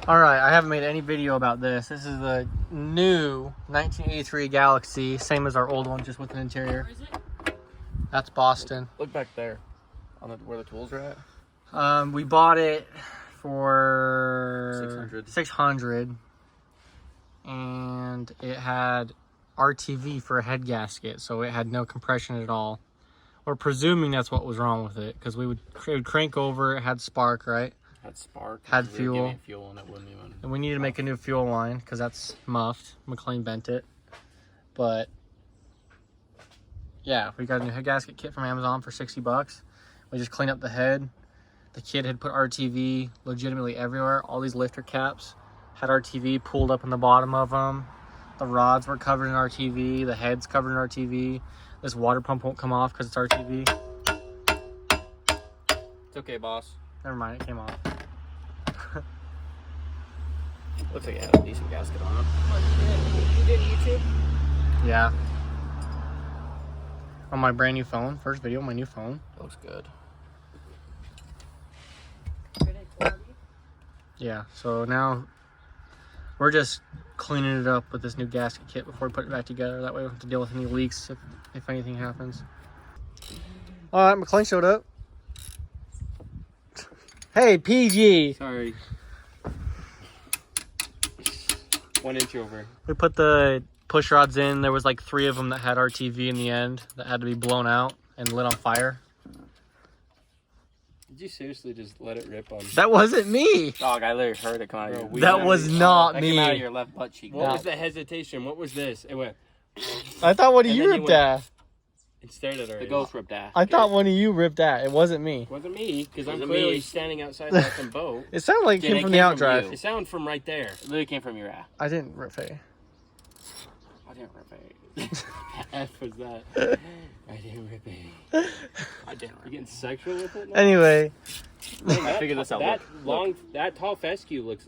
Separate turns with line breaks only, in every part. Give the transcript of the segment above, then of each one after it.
All right, I haven't made any video about this. This is the new 1983 Galaxy, same as our old one, just with an interior.
Where is it?
That's Boston.
Look back there, on where the tools are at.
We bought it for 600, and it had RTV for a head gasket, so it had no compression at all. We're presuming that's what was wrong with it, because it would crank over. It had spark, right?
Had spark.
Had fuel.
Fuel, and it wouldn't even.
And we need to make a new fuel line because that's muffed. McLean bent it, but yeah, we got a new head gasket kit from Amazon for $60. We just cleaned up the head. The kid had put RTV legitimately everywhere. All these lifter caps had RTV pulled up in the bottom of them. The rods were covered in RTV. The head's covered in RTV. This water pump won't come off because it's RTV.
It's okay, boss.
Never mind, it came off.
Looks like it had a decent gasket on it.
You did YouTube?
Yeah. On my brand new phone. First video on my new phone.
Looks good.
Good quality?
Yeah, so now we're just cleaning it up with this new gasket kit before we put it back together. That way we don't have to deal with any leaks if anything happens. All right, McLean showed up. Hey, PG.
Sorry. 1 inch over.
We put the push rods in. There was like 3 of them that had RTV in the end that had to be blown out and lit on fire.
Did you seriously just let it rip on?
That wasn't me.
Dog, I literally heard it come out of your.
That was not
that
me.
Came out of your left butt cheek.
What was the hesitation? What was this? It went.
I thought one of
And
you
then you
ripped
went-
that.
It started already.
The ghost ripped ass.
I thought one of you ripped that. It wasn't me.
It wasn't me, because I'm
Wasn't
clearly
me.
standing outside the fucking boat.
It sounded like it
Yeah,
came
it
from the
came from
outdrive.
you.
It sounded from right there.
It literally came from your ass.
I didn't rip it.
I didn't rip it.
F was that. I didn't rip it.
I didn't
You getting sexual with it now?
Anyway,
I figured this out.
That
Look,
that tall fescue looks.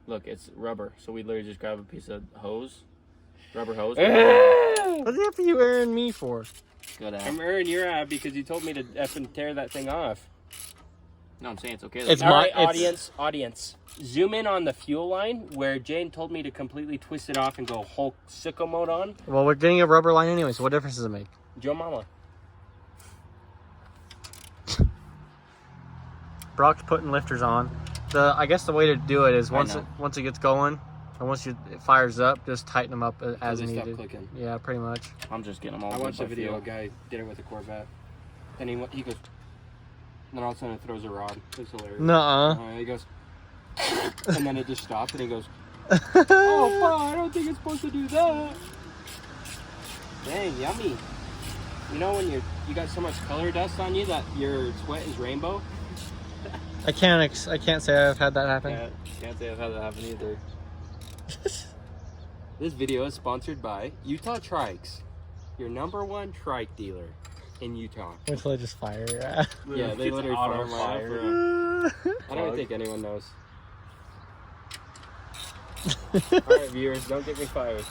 look, it's rubber. So we literally just grab a piece of hose, rubber hose.
what the F are you airing me for?
Good ass.
I'm airing your eye because you told me to effing tear that thing off.
No, I'm saying it's okay.
It's
All
my-
right,
it's-
audience. Zoom in on the fuel line where Jane told me to completely twist it off and go Hulk sicko mode on.
Well, we're getting a rubber line anyway, so what difference does it make?
Joe Mama.
Brock's putting lifters on. I guess the way to do it is once
know.
it gets going, and once it fires up, just tighten them up as
They stop
needed.
clicking.
Yeah, pretty much.
I'm just getting them all.
I
good
watched a
by
video. A
feel.
guy did it with a Corvette. Then he goes. Then all of a sudden it throws a rod. It's hilarious.
Nuh-uh.
He goes. And then it just stopped and he goes. Oh, fuck, I don't think it's supposed to do that. Dang, yummy. You know when you got so much color dust on you that your sweat is rainbow?
I can't say I've had that happen.
Can't say I've had that happen either. This video is sponsored by Utah Trikes, your #1 trike dealer in Utah.
Wait till I just fire.
Yeah, they
It's
literally
auto
fire my
fire.
I don't think anyone knows. Alright, viewers, don't get me fired.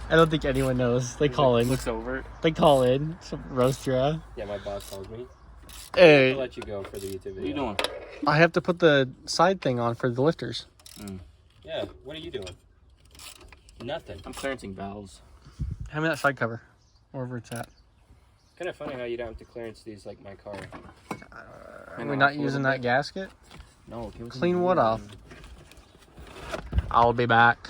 I don't think anyone knows. They call in.
Looks over.
They call in. Some roast your ass.
Yeah, my boss calls me. I'll
Hey,
let you go for the YouTube video.
What are you doing?
I have to put the side thing on for the lifters.
Yeah, what are you doing? Nothing.
I'm clearancing valves.
Hand me that side cover, wherever it's at.
Kind of funny how you don't have to clearance these like my car.
Are we not using that gasket?
No, give it to
Clean
me.
what off? I'll be back.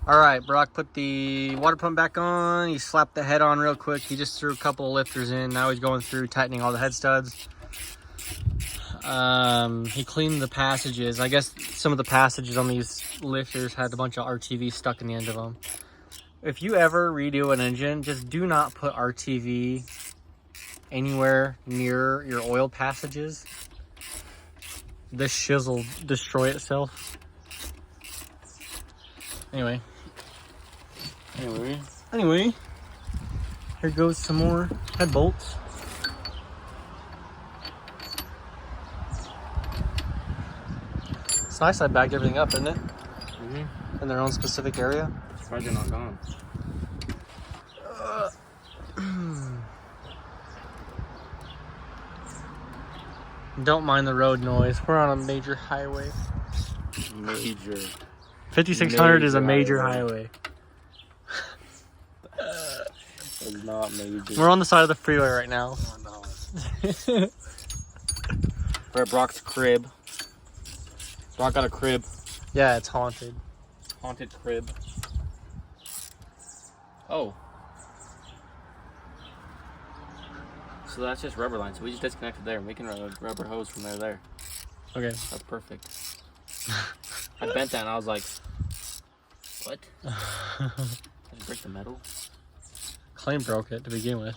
All right, Brock put the water pump back on. He slapped the head on real quick. He just threw a couple of lifters in. Now he's going through tightening all the head studs. He cleaned the passages. I guess some of the passages on these lifters had a bunch of RTV stuck in the end of them. If you ever redo an engine, just do not put RTV anywhere near your oil passages. This shiz will destroy itself. Anyway, here goes some more head bolts. It's nice I bagged everything up, isn't it? In their own specific area.
Surprised you're not gone.
Don't mind the road noise. We're on a major highway.
Major.
5600 is a major
Major
highway.
It's not major.
We're on the side of the freeway right now.
We're at Brock's crib. Brock got a crib.
Yeah, it's haunted.
Haunted crib. Oh. So that's just rubber line. So we just disconnected there. We can run a rubber hose from there to there.
Okay.
That's perfect. I bent that and I was like, what? Did I just break the metal?
Clay broke it to begin with.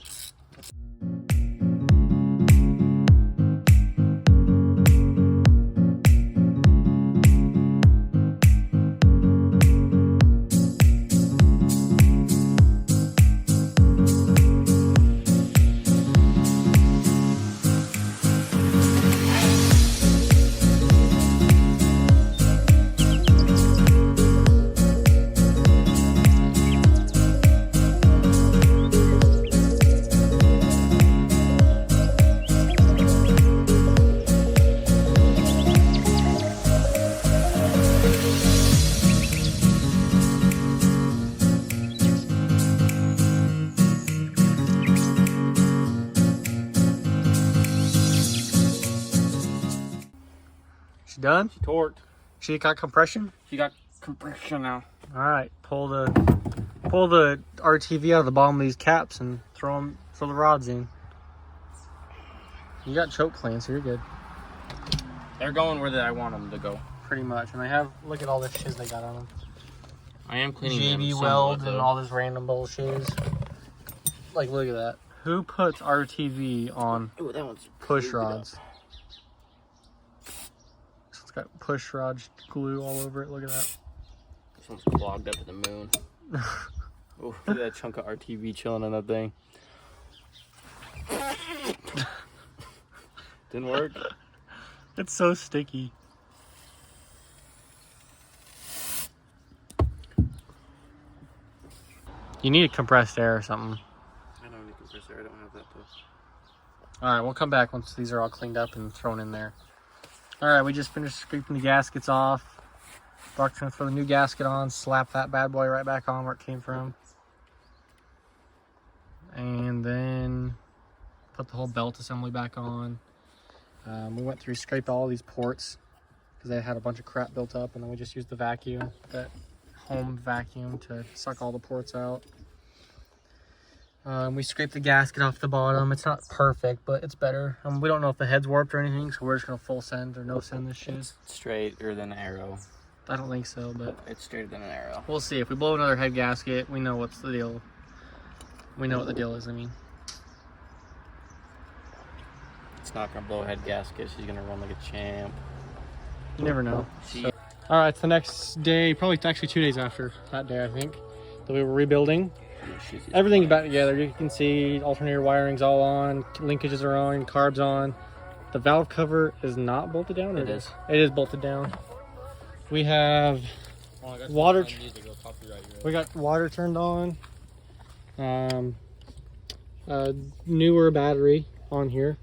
She done?
She torqued.
She got compression?
She got compression now.
All right, pull the RTV out of the bottom of these caps and throw the rods in. You got choke clean, so you're good.
They're going where I want them to go.
Pretty much. And they have, look at all this shiz they got on them.
I am cleaning them
JB
somewhat,
weld
though.
and all this random bullshit. Like, look at that. Who puts RTV on
Ooh, that one's
push
glued up.
rods? So it's got push rod glue all over it. Look at that.
This one's clogged up to the moon. Ooh, look at that chunk of RTV chilling on that thing. Didn't work.
It's so sticky. You need compressed air or something.
I don't need compressor. I don't have that though.
All right, we'll come back once these are all cleaned up and thrown in there. All right, we just finished scraping the gaskets off. Brock's gonna throw the new gasket on, slap that bad boy right back on where it came from. And then put the whole belt assembly back on. We went through, scraped all these ports because they had a bunch of crap built up, and then we just used the vacuum, that home vacuum, to suck all the ports out. We scraped the gasket off the bottom. It's not perfect, but it's better. We don't know if the head's warped or anything, so we're just gonna full send or no send this shit.
It's straighter than an arrow.
I don't think so, but
It's straighter than an arrow.
we'll see. If we blow another head gasket, we know what's the deal. We know what the deal is, I mean.
It's not gonna blow a head gasket. She's gonna run like a champ.
You never know.
She,
All right, it's the next day, probably actually 2 days after that day, I think, that we were rebuilding.
she's
Everything's back together. You can see alternator wiring's all on, linkages are on, carbs on. The valve cover is not bolted down? Or
It is.
It is bolted down. We have water. We got water turned on. Newer battery on here.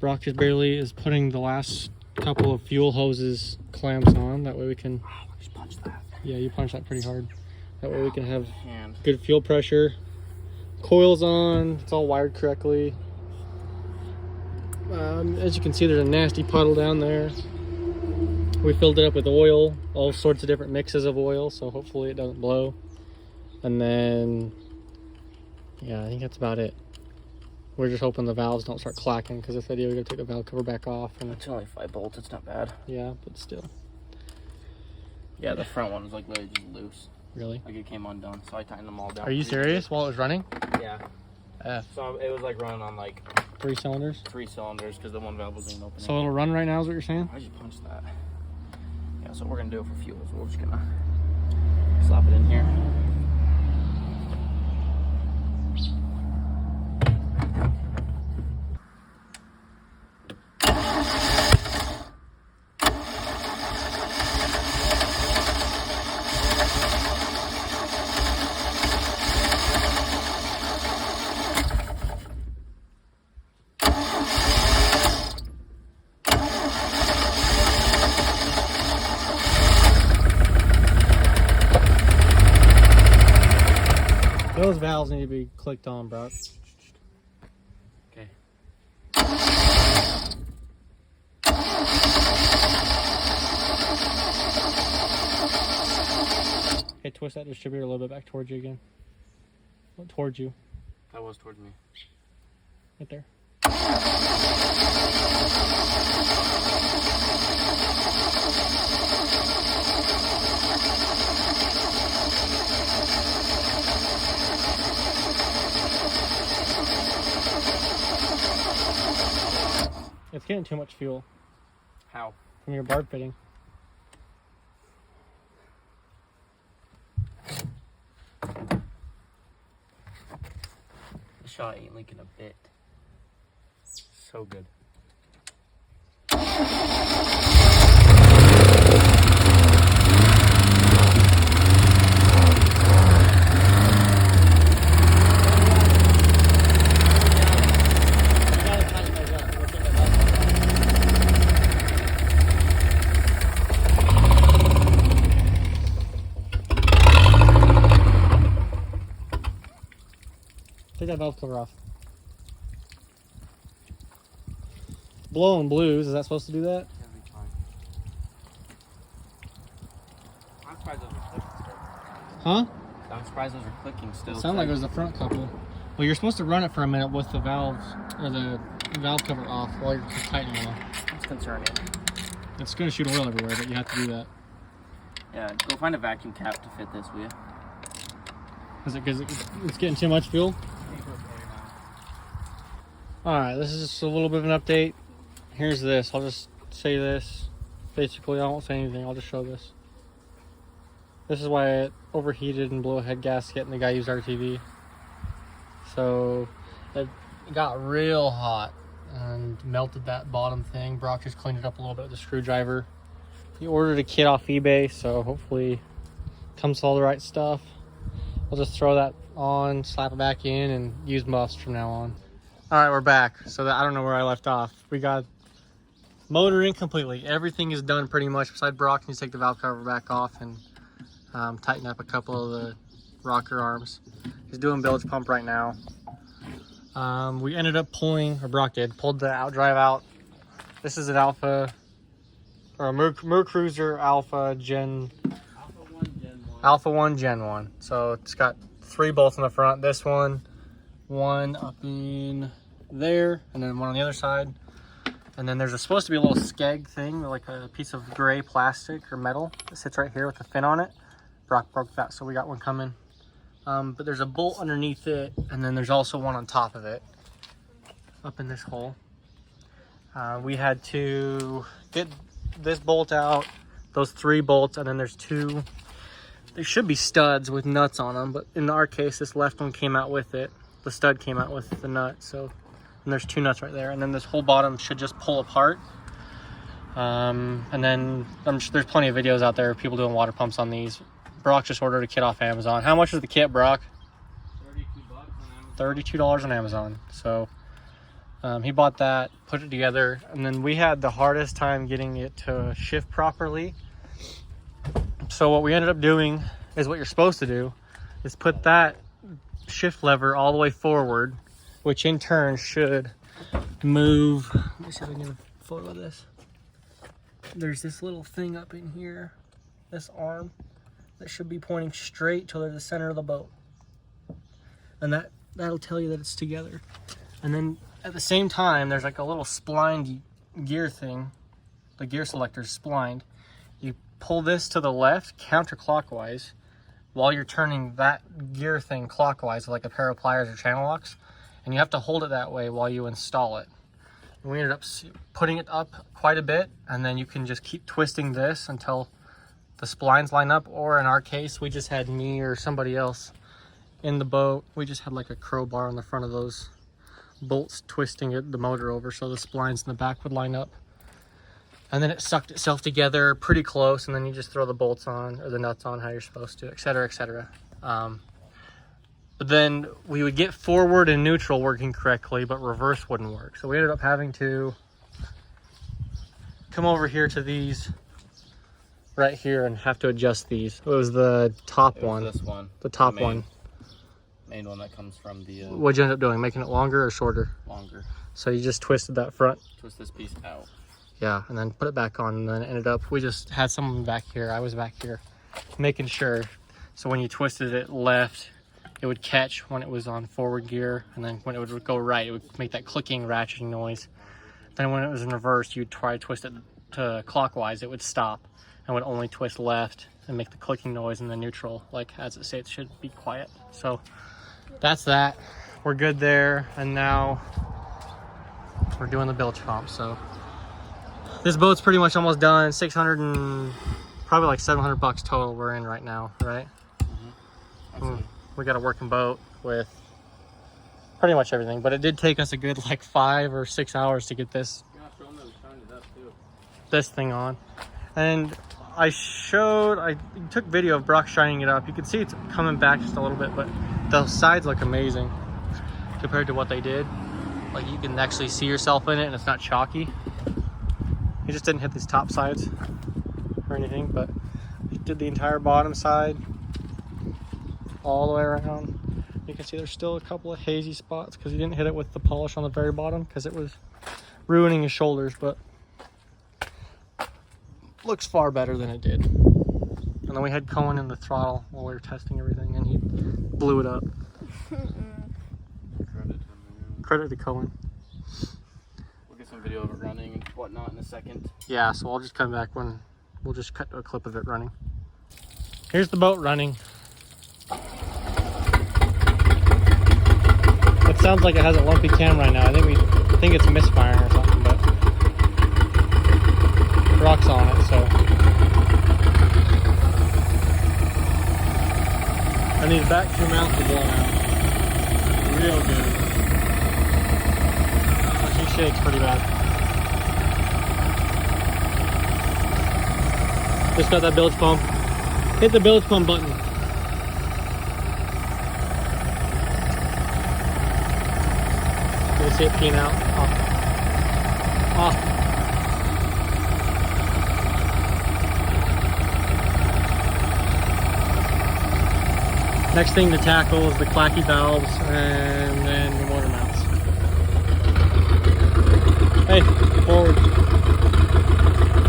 Brock just barely is putting the last couple of fuel hoses clamps on. That way we can.
Just punch that.
Yeah, you punch that pretty hard. That way we can have
Hand.
good fuel pressure. Coils on. It's all wired correctly. As you can see, there's a nasty puddle down there. We filled it up with oil, all sorts of different mixes of oil, so hopefully it doesn't blow. And then, yeah, I think that's about it. We're just hoping the valves don't start clacking, because this video we gotta take the valve cover back off. And
It's only 5 bolts. It's not bad.
yeah, but still,
Yeah, the front one was like literally just loose.
really.
Like it came undone, so I tightened them all down.
Are you serious? While it was running?
Yeah.
F.
So it was like running on like
3 cylinders.
3 cylinders because the one valve wasn't even opening.
So it'll run right now, is what you're saying?
I just punched that. Yeah, so we're gonna do it for fuel. So we're just gonna slap it in here.
Those valves need to be clicked on, bro.
Okay.
Okay, twist that distributor a little bit back towards you again. Towards you.
That was towards me.
Right there. It's getting too much fuel
How?
from your barb fitting.
The shot ain't leaking a bit. So good.
Take that valve cover off. Blowing blues, is that supposed to do that?
Every time. I'm surprised those are clicking still.
Huh?
I'm surprised those are clicking still.
It sounded like it was the front couple. Well, you're supposed to run it for a minute with the valves, or the valve cover off while you're tightening them.
It's concerning.
It's going to shoot oil everywhere, but you have to do that.
Yeah, go find a vacuum cap to fit this, will you?
Is it because it's getting too much fuel? Alright, this is just a little bit of an update. Here's this. I'll just say this. Basically, I won't say anything. I'll just show this. This is why it overheated and blew a head gasket and the guy used RTV. So, it got real hot and melted that bottom thing. Brock just cleaned it up a little bit with a screwdriver. He ordered a kit off eBay, so hopefully it comes with all the right stuff. We'll just throw that on, slap it back in, and use muffs from now on. All right, we're back. So I don't know where I left off. We got motor in completely. Everything is done pretty much. Besides Brock needs to take the valve cover back off and tighten up a couple of the rocker arms. He's doing bilge pump right now. We ended up pulling, or Brock did, pulled the outdrive out. This is an Alpha, or a Mercruiser Alpha Gen. Alpha 1 Gen 1. So it's got 3 bolts in the front. This one up in there, and then one on the other side. And then there's supposed to be a little skeg thing, like a piece of gray plastic or metal that sits right here with a fin on it. Brock broke that, so we got one coming. But there's a bolt underneath it, and then there's also one on top of it, up in this hole. We had to get this bolt out, those 3 bolts, and then there's 2. They should be studs with nuts on them, but in our case, this left one came out with it. The stud came out with the nut, so, and there's 2 nuts right there. And then this whole bottom should just pull apart. And then I'm sure there's plenty of videos out there of people doing water pumps on these. Brock just ordered a kit off Amazon. How much is the kit, Brock? $32 on Amazon. So he bought that, put it together, and then we had the hardest time getting it to shift properly. So what we ended up doing is what you're supposed to do, is put that shift lever all the way forward, which in turn should move. Let me see if I can get a photo of this. There's this little thing up in here, this arm, that should be pointing straight to the center of the boat. And that'll tell you that it's together. And then at the same time, there's like a little splined gear thing. The gear selector's splined. You pull this to the left counterclockwise while you're turning that gear thing clockwise with like a pair of pliers or channel locks, and you have to hold it that way while you install it. And we ended up putting it up quite a bit, and then you can just keep twisting this until the splines line up, or in our case, we just had me or somebody else in the boat. We just had like a crowbar on the front of those bolts twisting the motor over so the splines in the back would line up. And then it sucked itself together pretty close, and then you just throw the bolts on, or the nuts on how you're supposed to, etc., etc. But then we would get forward and neutral working correctly, but reverse wouldn't work. So we ended up having to come over here to these right here and have to adjust these. It was the top one.
This one.
The top one.
main one that comes from the
What'd you end up doing? Making it longer or shorter?
longer.
So you just twisted that front.
Twist this piece out.
Yeah, and then put it back on, and then it ended up, we just had someone back here, I was back here, making sure. So when you twisted it left, it would catch when it was on forward gear, and then when it would go right, it would make that clicking, ratcheting noise. Then when it was in reverse, you'd try to twist it to clockwise, it would stop, and would only twist left and make the clicking noise in the neutral, like as it says, it should be quiet. So that's that. We're good there, and now we're doing the bilge pump, so. This boat's pretty much almost done. 600 and probably like 700 bucks total we're in right now, right? We got a working boat with pretty much everything, but it did take us a good like 5 or 6 hours to get this thing on. And I took video of Brock shining it up. You can see it's coming back just a little bit, but the sides look amazing compared to what they did. Like you can actually see yourself in it and it's not chalky. He just didn't hit these top sides or anything, but he did the entire bottom side all the way around. You can see there's still a couple of hazy spots because he didn't hit it with the polish on the very bottom because it was ruining his shoulders, but looks far better than it did. And then we had Cohen in the throttle while we were testing everything, and he blew it up. Credit to Cohen.
Some video of it running and whatnot in a second.
Yeah, so I'll just come back when we'll just cut a clip of it running. Here's the boat running. It sounds like it has a lumpy cam right now. I think it's misfiring or something, but Rock's on it, so. And these back 2 mounts are blowing out. Real good. Shakes pretty bad. Just got that bilge pump. Hit the bilge pump button. You see it peeing out. Off. Next thing to tackle is the clacky valves and then the motor mounts. Hey, forward.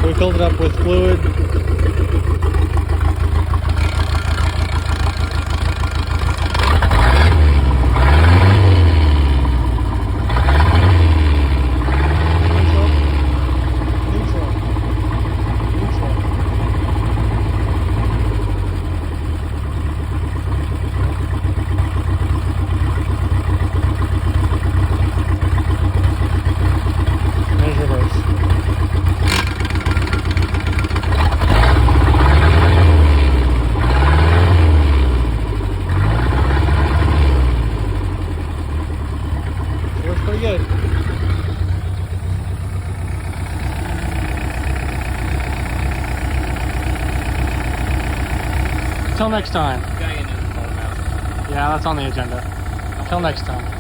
We filled it up with fluid. Until next time. Yeah, that's on the agenda. Until next time.